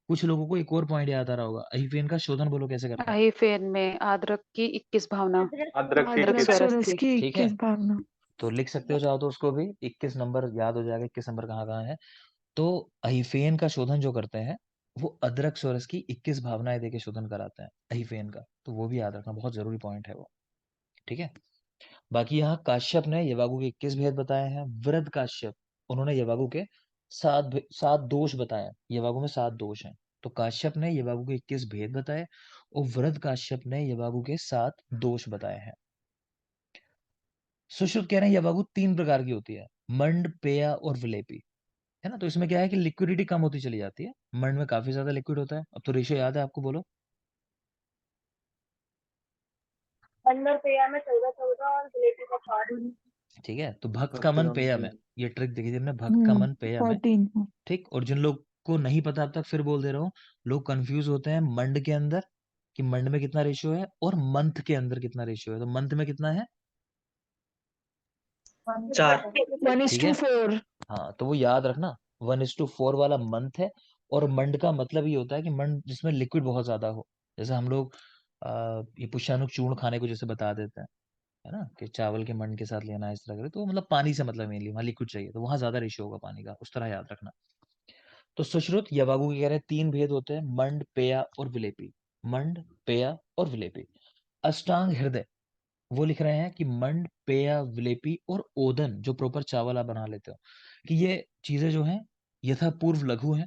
Speaker 1: कुछ लोगों को एक और पॉइंट याद आ रहा होगा, अहिफेन का शोधन बोलो कैसे करते हैं।
Speaker 3: अहिफेन में अदरक की 21 भावना,
Speaker 7: अदरक
Speaker 3: अदरक
Speaker 5: अदरक
Speaker 3: स्वरस
Speaker 5: सोरस
Speaker 3: की।
Speaker 5: की
Speaker 1: ठीक है,
Speaker 5: 21 भावना।
Speaker 1: तो लिख सकते हो चाहो तो उसको भी, 21 नंबर याद हो जाएगा, 21 नंबर कहाँ कहाँ है। तो अहिफेन का शोधन जो करते हैं वो अदरक सोरस की 21 भावनाएं देके शोधन कराते हैं अहिफेन का, तो वो भी याद रखना, बहुत जरूरी पॉइंट है वो। ठीक है, बाकी यहाँ काश्यप ने यवागु के 21 भेद बताए हैं, वृद्ध काश्यप, उन्होंने यवागु के 7 दोष बताए, यवागु में 7 दोष हैं। तो काश्यप ने यवागु के 21 भेद बताए और वृद्ध काश्यप ने यवागु के 7 दोष बताए हैं। सुश्रुत कह रहे हैं यवागु 3 प्रकार की होती है, मंड, पेया और विलेपी, है ना। तो इसमें क्या है कि लिक्विडिटी कम होती चली जाती है, मंड में काफी ज्यादा लिक्विड होता है। अब तो रेशियो याद है आपको, बोलो।
Speaker 7: अंदर पेया में 14 और जलेबी का 5।
Speaker 1: ठीक है, तो भक्त का मन पेया में, ये ट्रिक देखी थी हमने, भक्त का मन पेया में।
Speaker 5: 14।
Speaker 1: ठीक, और जिन लोग को नहीं पता अब तक फिर बोल दे रहा हूँ, लोग कंफ्यूज होते हैं मंड के अंदर कि मंड में कितना रेशियो है और मंथ के अंदर कितना रेशियो है। तो मंथ में कितना है,
Speaker 6: 4।
Speaker 5: 1:4।
Speaker 1: हाँ, तो वो याद रखना, 1:4 वाला मंथ है। और मंड का मतलब ये होता है कि मंड जिसमें लिक्विड बहुत ज्यादा हो। जैसे हम लोग ये पुष्पानुक चूर्ण खाने को जैसे बता देते हैं, है ना, कि चावल के मंड के साथ लेना है इस तरह का, तो मतलब पानी से मतलब मेनली वहाँ लिक्विड चाहिए, तो वहां ज्यादा रेशियो होगा पानी का, उस तरह याद रखना। तो सुश्रुत यवागु के कह रहे हैं 3 भेद होते हैं, मंड, पेया और विलेपी। मंड, पेया और विलेपी। अष्टांग हृदय वो लिख रहे हैं कि मंड, पेया, विलेपी और ओदन, जो प्रॉपर चावल आप बना लेते हो, कि ये चीजें जो हैं यथापूर्व लघु हैं,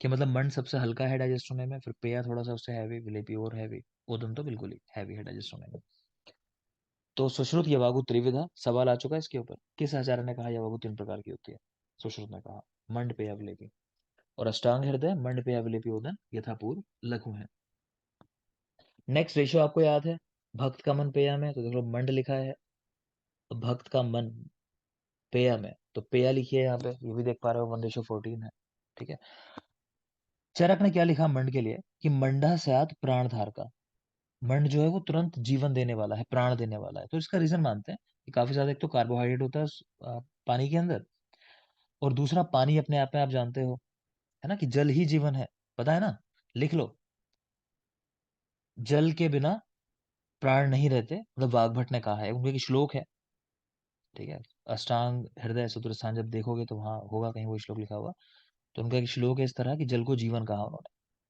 Speaker 1: कि मतलब मंड सबसे हल्का है डाइजेस्ट होने में, फिर पेया थोड़ा सा उससे हैवी, विलेपी और हैवी, ओदन तो बिल्कुल ही हैवी है डाइजेस्ट होने में। तो सुश्रुत यवागु त्रिविधा, सवाल आ चुका है इसके ऊपर, किस आचार्य ने कहा यवागु 3 प्रकार की होती है। सुश्रुत ने कहा मंड, पेया, विलेपी। और अष्टांग हृदय, मंड, पेया, विलेपी, ओदन यथापूर्व लघु है। नेक्स्ट रेशियो आपको याद है, भक्त का मन पेया में, तो देखो मंड लिखा है, भक्त का मन पेया में, तो पेया लिखिए यहाँ पे, ये भी देख पा रहे हो 1:14 है। ठीक है, चरक ने क्या लिखा मंड के लिए कि मंडा स्यात् प्राणधार का, मंड जो है वो तुरंत जीवन देने वाला है, प्राण देने वाला है। तो इसका रीजन मानते हैं कि काफी ज्यादा एक तो कार्बोहाइड्रेट होता है पानी के अंदर, और दूसरा पानी अपने आप में आप जानते हो, है ना, कि जल ही जीवन है, पता है ना, लिख लो, जल के बिना प्राण नहीं रहते, मतलब वाग्भट ने कहा है, उनके एक श्लोक है। ठीक है, अष्टांग हृदय सूत्र स्थान जब देखोगे तो वहां होगा कहीं वो श्लोक लिखा हुआ, तो उनका एक श्लोक है इस तरह कि जल को जीवन कहा उन्होंने।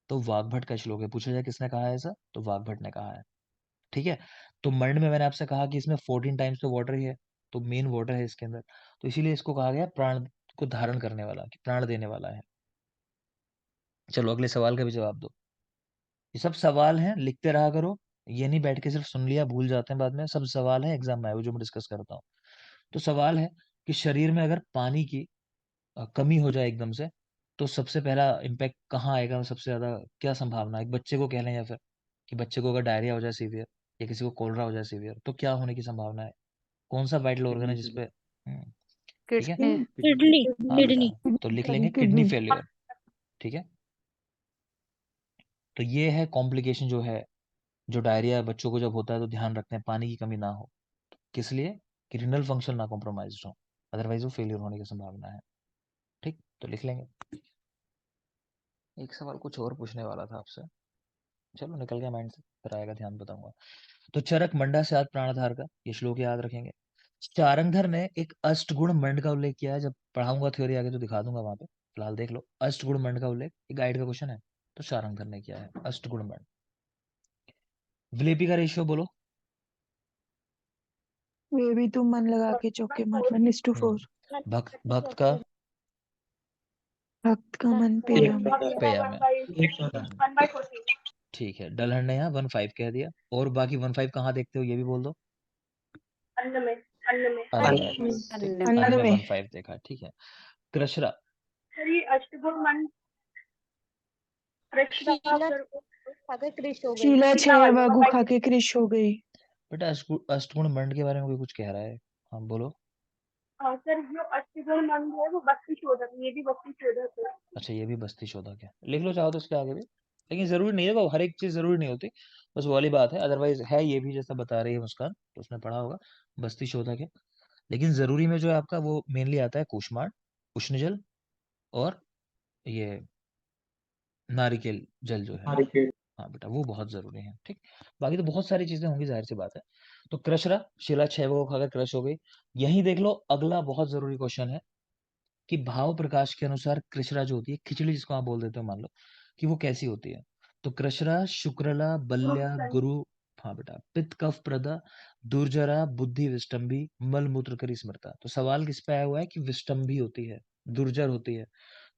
Speaker 1: तो वाग्भट का श्लोक है, पूछा जाए किसने कहा है ऐसा, तो वाग्भट ने कहा है। ठीक है, तो मंड में मैंने आपसे कहा कि इसमें 14 टाइम्स तो वाटर ही है, तो मेन वाटर है इसके अंदर, तो इसीलिए इसको कहा गया प्राण को धारण करने वाला, कि प्राण देने वाला है। चलो अगले सवाल का भी जवाब दो। ये सब सवाल हैं, लिखते रहा करो, ये नहीं बैठ के सिर्फ सुन लिया भूल जाते हैं बाद में, सब सवाल है एग्जाम में आए हुए जो मैं डिस्कस करता हूँ। तो सवाल है कि शरीर में अगर पानी की कमी हो जाए एकदम से, तो सबसे पहला इम्पैक्ट कहाँ आएगा, सबसे ज्यादा क्या संभावना है, एक बच्चे को कह लें, या फिर कि बच्चे को अगर डायरिया हो जाए सीवियर, या किसी को कोलरा हो जाए सीवियर, तो क्या होने की संभावना है, कौन सा वाइटल ऑर्गन है जिसपे ठीक है,
Speaker 3: किडनी,
Speaker 7: किडनी,
Speaker 1: हाँ
Speaker 7: किडनी।
Speaker 1: बेटा, तो लिख लेंगे किडनी
Speaker 5: किडनी।
Speaker 1: फेलियर। ठीक है, तो ये है कॉम्प्लिकेशन जो है, जो डायरिया बच्चों को जब होता है तो ध्यान रखते हैं पानी की कमी ना हो, किस लिए, कि रिनल फंक्शन ना कॉम्प्रोमाइज हो, अदरवाइज वो फेलियर होने की संभावना है। ठीक, तो लिख लेंगे। एक सवाल कुछ और पूछने वाला था आपसे, चलो निकल गया माइंड से, फिर आएगा ध्यान बताऊंगा। तो चरक मंडा से आद प्राणधार का, ये श्लोक याद रखेंगे। चारंगधर ने एक अष्टगुण मंड का उल्लेख किया है, जब पढ़ाऊंगा थ्योरी आगे तो दिखा दूंगा वहां पे, फिलहाल देख लो अष्टगुण मंड का उल्लेख, एक गाइड का क्वेश्चन है, तो चारंगधर ने किया है अष्टगुण मंड। विलेपी का रेशियो बोलो।
Speaker 5: वे भी तुम मन लगा के चौके मार 1:4।
Speaker 1: भक्त का
Speaker 5: भक्त का मन
Speaker 6: एक
Speaker 5: पेया में।
Speaker 6: प्रकार
Speaker 1: पेया में।
Speaker 6: एक प्रकार
Speaker 1: ठीक है, डलहन ने यहाँ 1:5 कह दिया, और बाकी 1:5 कहाँ देखते हो ये भी बोल दो।
Speaker 7: अन्न में, अन्न में।
Speaker 1: अन्न में,
Speaker 3: अन्न
Speaker 1: ठीक,
Speaker 3: में।
Speaker 1: अन्न
Speaker 5: अन्न
Speaker 1: में
Speaker 5: में।
Speaker 1: 1:5 देखा। ठीक है, कृष्णा,
Speaker 7: सर ये अष्टगुण मन कृष्ण का सर खाते क्रिश हो गई।
Speaker 5: शीला
Speaker 7: शीला वाली,
Speaker 5: 6 वागु
Speaker 7: 1/6।
Speaker 5: खा के क्रिश हो गई।
Speaker 1: बेटा अष्टगुण मंड के बारे में कोई कुछ कह रहा है, हाँ बोलो।
Speaker 7: हाँ सर, जो अष्टगुण मन है वो 32 शोधक, ये भी 32 शोधक है।
Speaker 1: अच्छा, ये भी बस्ती शोधक है, लिख लो चाहो तो इसके आगे भी, लेकिन जरूरी नहीं है, वो हर एक चीज जरूरी नहीं होती, बस वो वाली बात है, अदरवाइज है ये भी जैसा बता रही है मुस्कान, तो उसने पढ़ा होगा बस्ती शोधक है। लेकिन जरूरी में जो है आपका वो मेनली आता है कूष्मांड, उष्ण जल, और ये नारिकेल जल जो है, हाँ बेटा वो बहुत जरूरी है। ठीक, बाकी तो बहुत सारी चीजें होंगी, जाहिर सी बात है। तो क्रशरा, शिला 6 को खाकर क्रश हो गई। यही देख लो अगला बहुत जरूरी क्वेश्चन है, कि भाव प्रकाश के अनुसार कृष्णा जो होती है, खिचड़ी जिसको आप बोल देते हो, मान लो कि वो कैसी होती है, तो कृष्णा शुक्रला बल्या गुरु, हाँ बेटा, पित्त कफ प्रदा, दुर्जरा बुद्धि विष्टम्भी, मल मूत्र करी स्मृता। तो सवाल किस पे आया हुआ है कि विष्टम्भी होती है, दुर्जर होती है,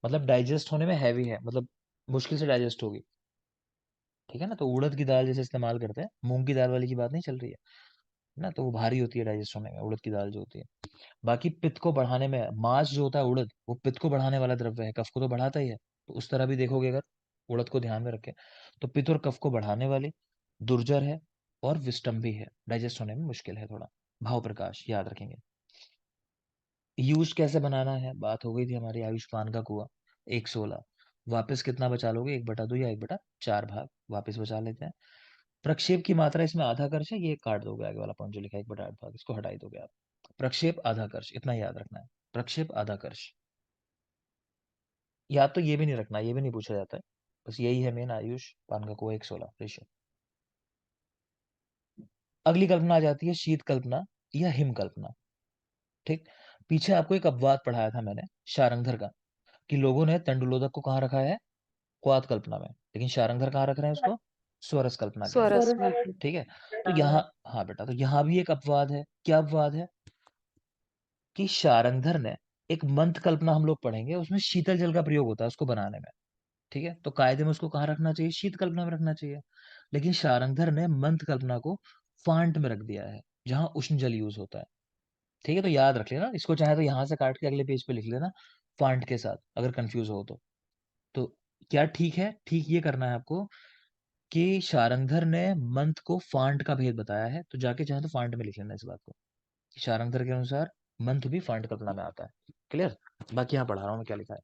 Speaker 1: मतलब डाइजेस्ट होने में हैवी है, मतलब मुश्किल से डाइजेस्ट होगी। ठीक है ना, तो उड़द की दाल जैसे इस्तेमाल करते हैं, मूंग की दाल वाली की बात नहीं चल रही है। ना, तो वो भारी होती है डाइजेस्ट होने में, उड़द की दाल जो होती है। बाकी पित्त को बढ़ाने में मास जो होता है उड़द, वो पित्त को बढ़ाने वाला द्रव्य है, कफ को तो बढ़ाता ही है। तो उस तरह भी देखोगे अगर उड़द को ध्यान में रखें तो पित्त और कफ को बढ़ाने वाली दुर्जर है और विष्टम्भी है, डाइजेस्ट होने में मुश्किल है थोड़ा। भाव प्रकाश याद रखेंगे। यूज कैसे बनाना है, बात हो गई थी हमारी आयुष्मान का कुआं 116। वापस कितना बचा लोगे, 1/2 या 1/4 भाग वापस बचा लेते हैं। प्रक्षेप की मात्रा इसमें आधा कर्ष है, ये काट दोगे, आगे वाला पॉइंट जो लिखा है 1/8 भाग, इसको हटा ही दोगे आप। प्रक्षेप आधा कर्ष, इतना याद रखना है, प्रक्षेप आधा कर्ष। याद तो ये भी नहीं रखना, ये भी नहीं पूछा जाता है, बस यही है मेन आयुष पान का कुआं 116 रेशियो। अगली कल्पना आ जाती है शीत कल्पना या हिम कल्पना। ठीक, पीछे आपको एक अपवाद पढ़ाया था मैंने शारंगधर का, कि लोगों ने तंडुलोदक को कहाँ रखा है, क्वात कल्पना में, लेकिन शारंगधर कहाँ रख रहे हैं उसको, स्वरस कल्पना के अंदर।
Speaker 3: स्वरस में।
Speaker 1: ठीक है, तो यहाँ, हाँ बेटा, तो यहाँ भी एक अपवाद है। क्या अपवाद है कि शारंगधर ने एक मंत्र कल्पना हम लोग पढ़ेंगे, उसमें शीतल जल का प्रयोग होता है उसको बनाने में। ठीक है, तो कायदे में उसको कहाँ रखना चाहिए, शीत कल्पना में रखना चाहिए। लेकिन शारंगधर ने मंत्र कल्पना को फांट में रख दिया है, जहां उष्ण जल यूज होता है। ठीक है, तो याद रख लेना इसको, चाहे तो यहाँ से काट के अगले पेज पे लिख लेना फांट के साथ, अगर कंफ्यूज हो तो क्या ठीक है, ठीक ये करना है आपको कि शारंगधर ने मंत्र को फांट का भेद बताया है, तो जाके चाहे तो फांट में लिख लेना इस बात को, कि शारंगधर के अनुसार मंत्र भी फांट कल्पना में आता है। क्लियर, बाकी यहाँ पढ़ा रहा हूँ मैं क्या लिखा है।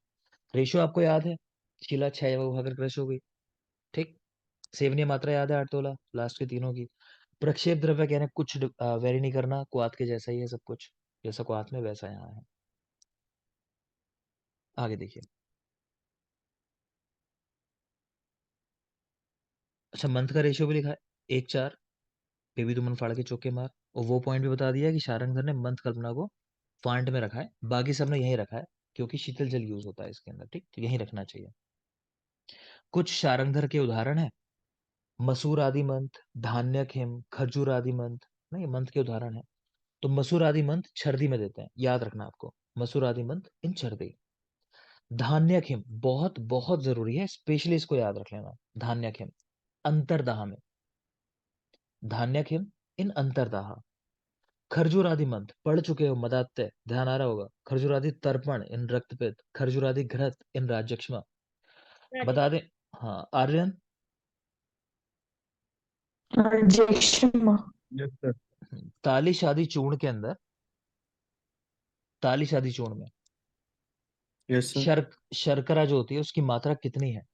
Speaker 1: रेशियो आपको याद है, शिला 6 अगर क्रश हो गई। ठीक, सेवनीय मात्रा याद है 8 तोला लास्ट के तीनों की। प्रक्षेप द्रव्य कह रहे हैं कुछ वेरी नहीं करना, क्वाथ के जैसा ही है सब कुछ, जैसा क्वाथ में वैसा यहाँ है। आगे देखिए, अच्छा मंथ का रेशियो भी लिखा है 1:4, बेबी तुमन फाड़ के चौके मार, और वो पॉइंट भी बता दिया कि शारंगधर ने मंथ कल्पना को फांट में रखा है, बाकी सबने यहीं रखा है क्योंकि शीतल जल यूज होता है इसके अंदर। ठीक, तो यहीं रखना चाहिए। कुछ शारंगधर के उदाहरण है, मसूर आदि मंथ, धान्य खेम, खजूर आदि मंथ, नहीं मंथ के उदाहरण है। तो मसूर आदि मंथ छर्दी में देते हैं, याद रखना आपको, मसूर आदि मंथ इन छर्दी। धान्य खेम बहुत बहुत जरूरी है, स्पेशली इसको याद रख लेना, धान्य खेम अंतरदाह में, धान्य खेम इन अंतरदाह। खरजूरादि मंत्र पढ़ चुके हो, मदात्य ध्यान आ रहा होगा। खरजूरादि तर्पण इन रक्तपित्त, खरजूरादि घृत इन राज्यक्षमा। बता दें, हाँ आर्यन,
Speaker 5: Rejection.
Speaker 6: Yes sir.
Speaker 1: तालिश आदि चूर्ण के अंदर, तालिश आदि चूर्ण में
Speaker 6: यस सर।
Speaker 1: शर्करा जो होती है उसकी मात्रा कितनी है?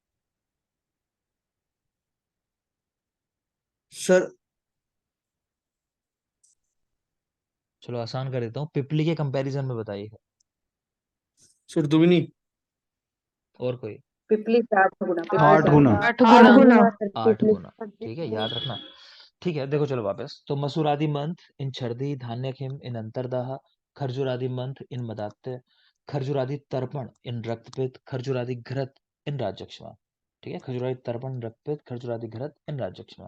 Speaker 6: सर
Speaker 1: चलो आसान कर देता हूँ, पिपली के कंपैरिजन में बताइएगा।
Speaker 6: सर दुगनी।
Speaker 1: और कोई?
Speaker 2: पिपली से 8 गुना, पिपली
Speaker 4: 8
Speaker 2: से
Speaker 4: गुना।
Speaker 3: 8
Speaker 5: 8
Speaker 3: गुना।
Speaker 5: गुना.
Speaker 1: 8 गुना, ठीक है याद रखना। ठीक है, देखो चलो वापस, तो मसूरादि मंथ इन छर्दी, धान्य खेम इन अंतरदाह, खरजूरादि मंथ इन मदात्य, खरजूरादि तर्पण इन रक्तपित्त, खरजूरादि घृत इन राज्यक्षमा। ठीक है, खजूरादि तर्पण रक्तपित्त, खरजूरादि घृत इन राज्यक्षमा,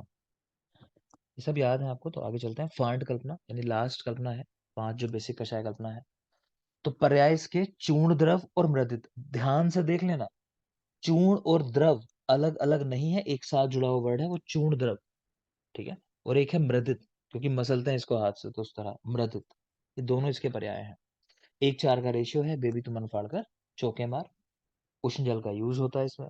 Speaker 1: ये सब याद है आपको। तो आगे चलते हैं, फांड कल्पना यानी लास्ट कल्पना है, 5 जो बेसिक कषाय कल्पना है। तो पर्याय इसके चूर्ण द्रव और मृदित, ध्यान से देख लेना, चूर्ण और द्रव अलग अलग नहीं है, एक साथ जुड़ा हुआ वर्ड है, वो चूर्ण द्रव। ठीक है, और एक है मृदित, क्योंकि मसलते हैं इसको हाथ से तो उस तरह मृदित, ये दोनों इसके पर्याय हैं। 1:4 का रेशियो है, बेबी तुम मन फाड़कर चौके मार, उष्ण जल का यूज होता है इसमें,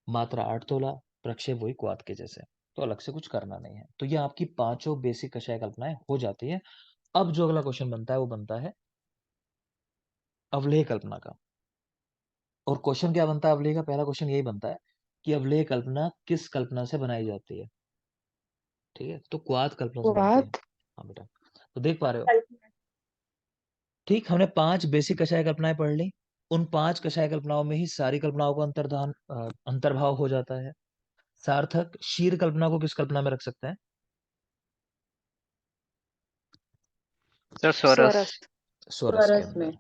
Speaker 1: मात्रा 8 तोला, प्रक्षेप वही क्वाथ के जैसे, तो अलग से कुछ करना नहीं है। तो ये आपकी 5 बेसिक कषाय कल्पनाएं हो जाती है। अब जो अगला क्वेश्चन बनता है वो बनता है अवलेह कल्पना का। और क्वेश्चन क्या बनता है अवलेह का, पहला क्वेश्चन यही बनता है कि अवलेह कल्पना किस कल्पना से बनाई जाती है। ठीक है, तो क्वाथ कल्पना से बनती है।
Speaker 5: What?
Speaker 1: हाँ बेटा, तो देख पा रहे हो, ठीक, हमने 5 बेसिक कषाय कल्पनाएं पढ़ ली, उन 5 कषाय कल्पनाओं में ही सारी कल्पनाओं का अंतर्भाव हो जाता है। सार्थक शीर कल्पना को किस कल्पना में रख सकते हैं?
Speaker 4: सर स्वरस।
Speaker 3: स्वरस।
Speaker 1: स्वरस के
Speaker 2: स्वरस में।
Speaker 1: अंदर।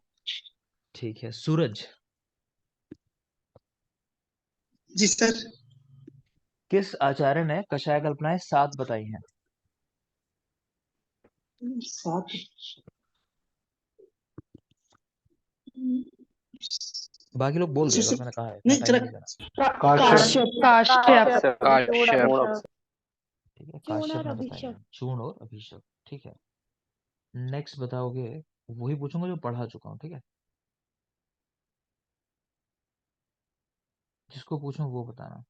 Speaker 1: ठीक है, सूरज
Speaker 6: जी सर।
Speaker 1: किस आचार्य ने कषाय कल्पनाएं 7 बताई हैं?
Speaker 6: 7।
Speaker 1: बाकी लोग बोल दिया अगर मैंने कहा है, इतना
Speaker 6: नहीं
Speaker 1: टाइम
Speaker 6: चला।
Speaker 1: नहीं देना।
Speaker 5: Kashyap.
Speaker 3: काश्यप।
Speaker 4: काश्यप।
Speaker 1: ठीक है, काश्यप ने बताई है, चूर्ण और अभिषेक। ठीक है, नेक्स्ट बताओगे, वही पूछूंगा जो पढ़ा चुका हूँ, ठीक है? जिसको पूछूं वो बताना।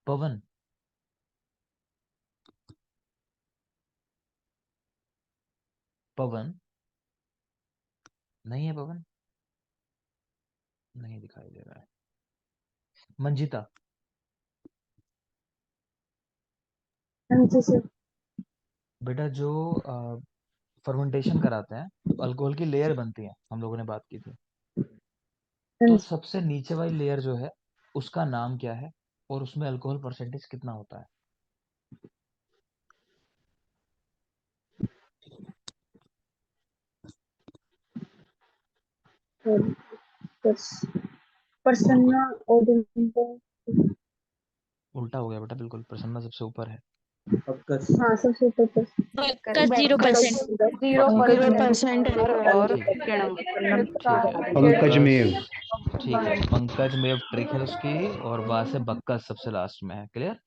Speaker 1: पवन, पवन नहीं है? पवन नहीं दिखाई दे रहा है। मंजिता,
Speaker 7: हाँ जी सर।
Speaker 1: बेटा जो फर्मेंटेशन कराते हैं तो अल्कोहल की लेयर बनती है, हम लोगों ने बात की थी।
Speaker 7: हाँ
Speaker 1: तो
Speaker 7: जी।
Speaker 1: सबसे नीचे वाली लेयर जो है उसका नाम क्या है और उसमें अल्कोहल परसेंटेज कितना होता है?
Speaker 7: बस प्रसन्ना ओडिन।
Speaker 1: उल्टा हो गया बेटा, बिल्कुल प्रसन्ना सबसे ऊपर है।
Speaker 6: पंकज
Speaker 7: हाँ सबसे ऊपर पर
Speaker 5: पंकज 0%।
Speaker 3: 0%
Speaker 5: 0%
Speaker 3: और
Speaker 1: ठीक है,
Speaker 3: किण्व।
Speaker 1: ठीक है।
Speaker 6: पंकज मेव।
Speaker 1: ठीक है, पंकज में ट्रिक है उसकी, और वहां से बक्कस सबसे लास्ट में है। क्लियर?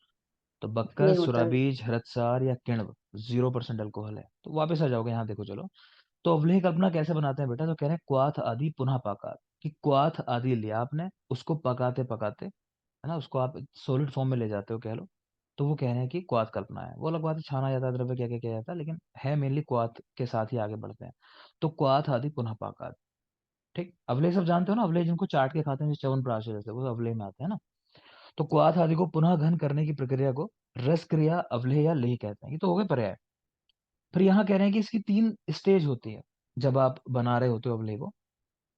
Speaker 1: तो
Speaker 2: नहीं
Speaker 1: बक्कस,
Speaker 2: होता है।
Speaker 1: सुराबीज, हरदसार या किण्व 0% अल्कोहल है। तो वापस आ जाओगे यहाँ, देखो चलो। तो अवलेह कल्पना कैसे बनाते हैं बेटा? तो कह रहे हैं क्वाथ आदि पुनः पाकात, कि क्वाथ आदि लिया आपने, उसको पकाते पकाते, है ना, उसको आप सॉलिड फॉर्म में ले जाते हो कह लो, तो वो कह रहे हैं कि क्वाथ कल्पना है। वो अलग बात है, छाना जाता है, द्रव्य क्या क्या किया जाता है, लेकिन है मेनली क्वाथ के साथ ही आगे बढ़ते हैं। तो क्वाथ आदि पुनः पाकात। ठीक, अवलेह सब जानते हो ना? अवलेह जिनको चाट के खाते हैं, जैसे च्यवनप्राश जैसे, वो अवलेह में आते हैं ना। तो क्वाथ आदि को पुनः घन करने की प्रक्रिया को रस क्रिया, अवलेह या लेह कहते हैं। ये तो हो गए पर्याय। फिर यहाँ कह रहे हैं कि इसकी 3 स्टेज होती है जब आप बना रहे होते हो अवलेह को।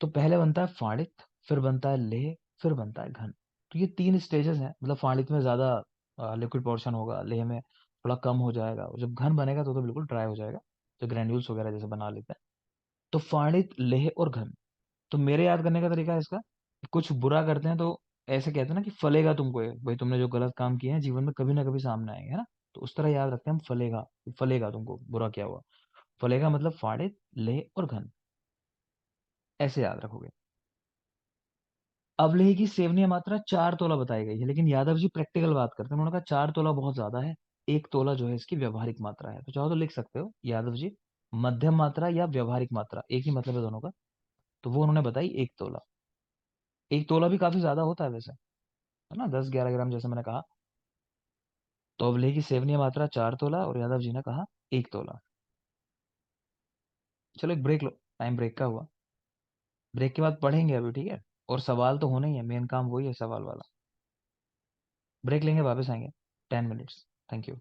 Speaker 1: तो पहले बनता है फाड़ित, फिर बनता है लेह, फिर बनता है घन। तो ये 3 स्टेजेस हैं। मतलब फाड़ित में ज्यादा लिक्विड पोर्शन होगा, लेह में थोड़ा कम हो जाएगा, और जब घन बनेगा तो बिल्कुल ड्राई हो जाएगा, जो ग्रेन्यूल्स वगैरह जैसे बना लेते हैं। तो फाड़ित, लेह और घन। तो मेरे याद करने का तरीका है इसका, कुछ बुरा करते हैं तो ऐसे कहते हैं ना कि फलेगा तुमको ये, भाई तुमने जो गलत काम किए हैं जीवन में कभी ना कभी सामने आएंगे, है ना। तो उस तरह याद रखते हैं हम, फलेगा, फलेगा तुमको बुरा किया हुआ। फलेगा मतलब फाड़ित, लेह और घन, ऐसे याद रखोगे। अवलेह की सेवनीय मात्रा 4 तोला बताई गई है, लेकिन यादव जी प्रैक्टिकल बात करते हैं, उन्होंने कहा 4 तोला बहुत ज्यादा है, 1 तोला जो है इसकी व्यवहारिक मात्रा है। तो चाहो तो लिख सकते हो यादव जी, मध्यम मात्रा या व्यवहारिक मात्रा, एक ही मतलब है दोनों का। तो वो उन्होंने बताई 1 तोला। 1 तोला भी काफी ज्यादा होता है वैसे, है ना, 10-11 ग्राम जैसे मैंने कहा। तो अवलेह की सेवनीय मात्रा 4 तोला, और यादव जी ने कहा 1 तोला। चलो एक ब्रेक लो, टाइम ब्रेक का हुआ। ब्रेक के बाद पढ़ेंगे अभी, ठीक है? और सवाल तो होना ही है, मेन काम वही है, सवाल वाला। ब्रेक लेंगे, वापस आएंगे, 10 मिनट्स। Thank you.